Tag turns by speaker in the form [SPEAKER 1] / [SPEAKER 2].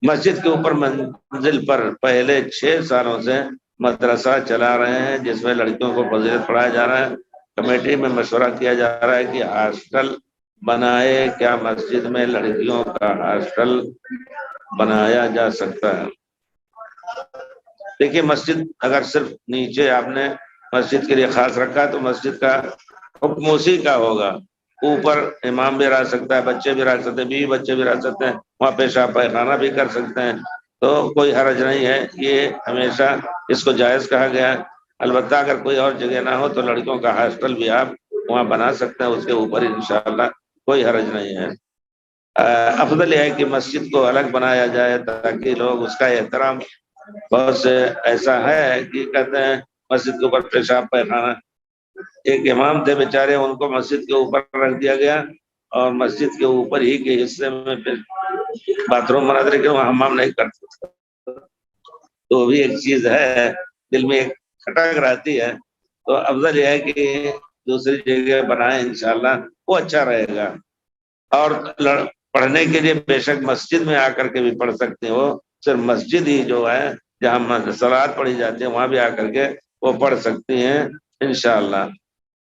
[SPEAKER 1] مسجد کے اوپر منزل پر پہلے 6 سالوں سے مدرسہ چلا رہے ہیں جس میں لڑکیوں کو فضیلت پڑھایا جا رہا ہے۔ کمیٹی میں مشورہ کیا جا رہا ہے کہ ہاسٹل بنائے، کیا مسجد میں لڑکیوں کا ہاسٹل بنایا جا سکتا ہے؟ دیکھیے مسجد اگر صرف نیچے آپ نے مسجد کے لیے خاص رکھا تو مسجد کا حکم اسی کا ہوگا، اوپر امام بھی رہ سکتا ہے، بچے بھی رہ سکتے ہیں، بیوی بچے بھی رہ سکتے ہیں، وہاں پیشاب پائخانہ بھی کر سکتے ہیں، تو کوئی حرج نہیں ہے، یہ ہمیشہ اس کو جائز کہا گیا ہے۔ البتہ اگر کوئی اور جگہ نہ ہو تو لڑکیوں کا ہاسٹل بھی آپ وہاں بنا سکتے ہیں، اس کے اوپر انشاءاللہ کوئی حرج نہیں ہے۔ افضل یہ ہے کہ مسجد کو الگ بنایا جائے تاکہ لوگ اس کا احترام، بہت سے ایسا ہے کہ کہتے ہیں مسجد کے اوپر پیشاب پائخانہ، ایک امام تھے بیچارے، ان کو مسجد کے اوپر رکھ دیا گیا اور مسجد کے اوپر ہی کے حصے میں پھر باتھ روم بنا دے کہ وہ حمام نہیں کر سکتا، تو وہ بھی ایک چیز ہے، دل میں ایک کھٹک رہتی ہے، تو افضل یہ ہے کہ دوسری جگہ بنائیں انشاءاللہ، وہ اچھا رہے گا۔ اور پڑھنے کے لیے بے شک مسجد میں آ کر کے بھی پڑھ سکتے ہو، صرف مسجد ہی جو ہے جہاں صلوات پڑھی جاتی ہے وہاں بھی آ کر کے وہ پڑھ سکتی ہیں انشاءاللہ۔